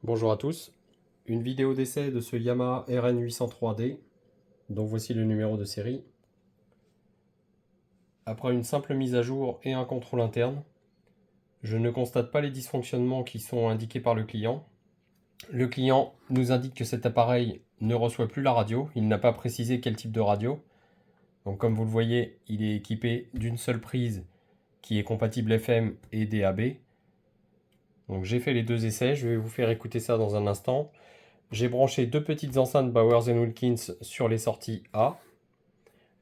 Bonjour à tous, une vidéo d'essai de ce Yamaha RN803D, dont voici le numéro de série. Après une simple mise à jour et un contrôle interne, je ne constate pas les dysfonctionnements qui sont indiqués par le client. Le client nous indique que cet appareil ne reçoit plus la radio, il n'a pas précisé quel type de radio. Donc comme vous le voyez, il est équipé d'une seule prise qui est compatible FM et DAB. Donc j'ai fait les deux essais, je vais vous faire écouter ça dans un instant. J'ai branché deux petites enceintes Bowers & Wilkins sur les sorties A.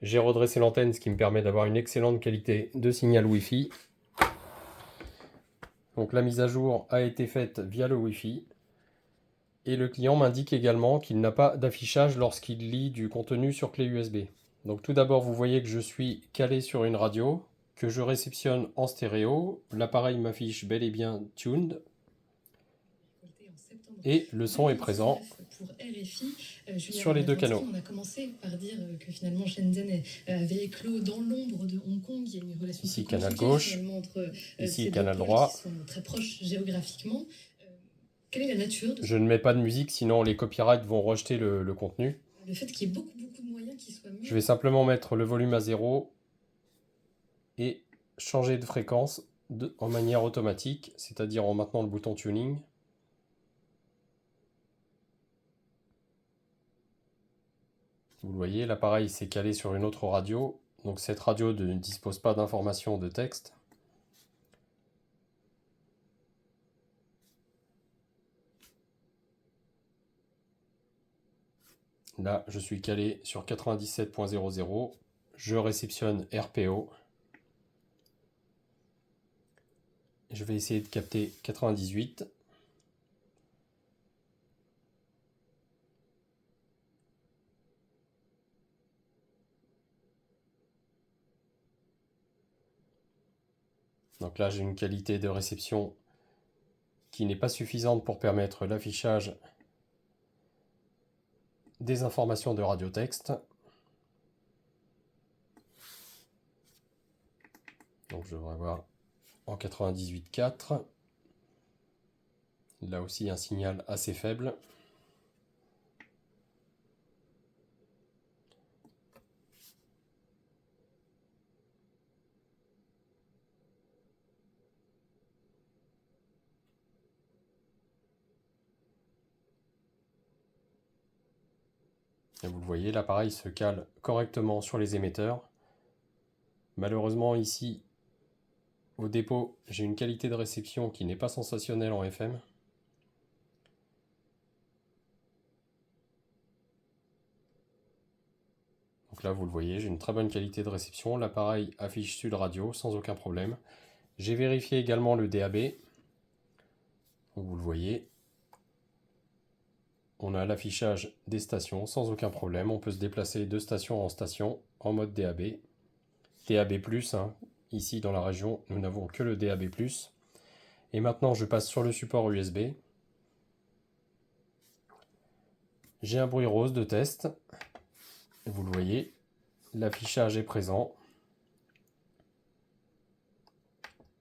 J'ai redressé l'antenne, ce qui me permet d'avoir une excellente qualité de signal Wi-Fi. Donc la mise à jour a été faite via le Wi-Fi. Et le client m'indique également qu'il n'a pas d'affichage lorsqu'il lit du contenu sur clé USB. Donc tout d'abord, vous voyez que je suis calé sur une radio, que je réceptionne en stéréo. L'appareil m'affiche bel et bien tuned. Et le son est présent pour RFI. sur les deux canaux. On a commencé par dire que finalement Shenzhen avait éclos dans l'ombre de Hong Kong. Il y a une relation ici très canal gauche, entre ici ces canal deux droit. qui sont très proches géographiquement. Quelle est la nature de... Je ne mets pas de musique, sinon les copyrights vont rejeter le contenu. Le fait qu'il y ait beaucoup de moyens qui soient mis... Je vais simplement mettre le volume à 0 et changer de fréquence en manière automatique, c'est-à-dire en maintenant le bouton tuning. Vous le voyez, l'appareil s'est calé sur une autre radio, donc cette radio ne dispose pas d'informations de texte. Là, je suis calé sur 97.00, je réceptionne RPO. Je vais essayer de capter 98. Donc là, j'ai une qualité de réception qui n'est pas suffisante pour permettre l'affichage des informations de radiotexte. Donc je devrais voir en 98.4. Là aussi un signal assez faible. Et vous le voyez, l'appareil se cale correctement sur les émetteurs. Malheureusement ici, au dépôt, j'ai une qualité de réception qui n'est pas sensationnelle en FM. Donc là, vous le voyez, j'ai une très bonne qualité de réception. L'appareil affiche Sud Radio sans aucun problème. J'ai vérifié également le DAB. Donc vous le voyez. On a l'affichage des stations sans aucun problème. On peut se déplacer de station en station en mode DAB. DAB+, hein. Ici dans la région, nous n'avons que le DAB+. Et maintenant, je passe sur le support USB. J'ai un bruit rose de test. Vous le voyez, l'affichage est présent.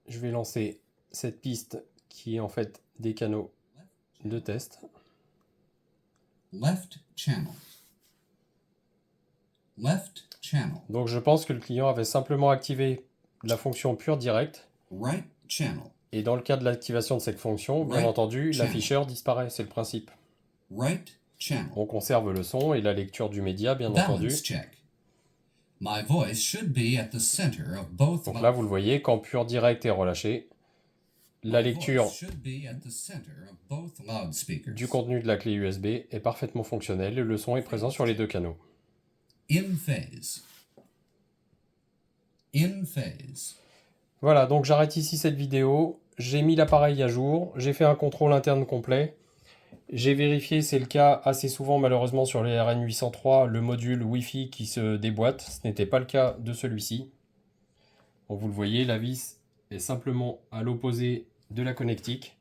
Je vais lancer cette piste qui est en fait des canaux de test. Left channel. Left channel. Donc je pense que le client avait simplement activé la fonction pure direct. Right channel. Et dans le cas de l'activation de cette fonction, bien entendu, l'afficheur disparaît, c'est le principe. Right channel. On conserve le son et la lecture du média, bien entendu. Check. My voice should be at the center of both. Donc là, vous le voyez, quand pure direct est relâché, la lecture du contenu de la clé USB est parfaitement fonctionnelle et le son est présent sur les deux canaux. In phase. In phase. Voilà, donc j'arrête ici cette vidéo. J'ai mis l'appareil à jour, j'ai fait un contrôle interne complet. J'ai vérifié, c'est le cas assez souvent malheureusement sur les RN803, le module Wi-Fi qui se déboîte. Ce n'était pas le cas de celui-ci. Donc vous le voyez, la vis est simplement à l'opposé de la connectique.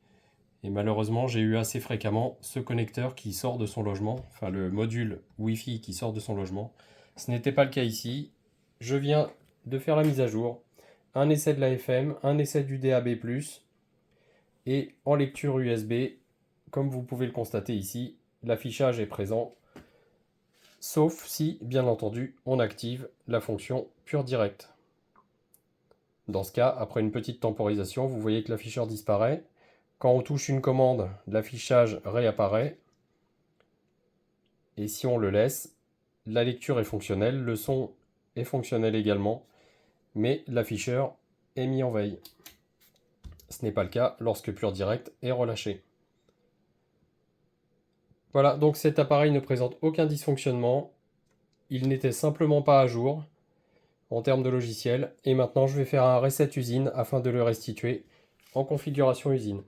Et malheureusement, j'ai eu assez fréquemment ce connecteur qui sort de son logement, enfin le module Wi-Fi qui sort de son logement. Ce n'était pas le cas ici. Je viens de faire la mise à jour. Un essai de la FM, un essai du DAB+, et en lecture USB, comme vous pouvez le constater ici, l'affichage est présent, sauf si, bien entendu, on active la fonction Pure Direct. Dans ce cas, après une petite temporisation, vous voyez que l'afficheur disparaît. Quand on touche une commande, l'affichage réapparaît. Et si on le laisse, la lecture est fonctionnelle, le son est fonctionnel également, mais l'afficheur est mis en veille. Ce n'est pas le cas lorsque Pure Direct est relâché. Voilà, donc cet appareil ne présente aucun dysfonctionnement. Il n'était simplement pas à jour en termes de logiciel. Et maintenant, je vais faire un reset usine afin de le restituer en configuration usine.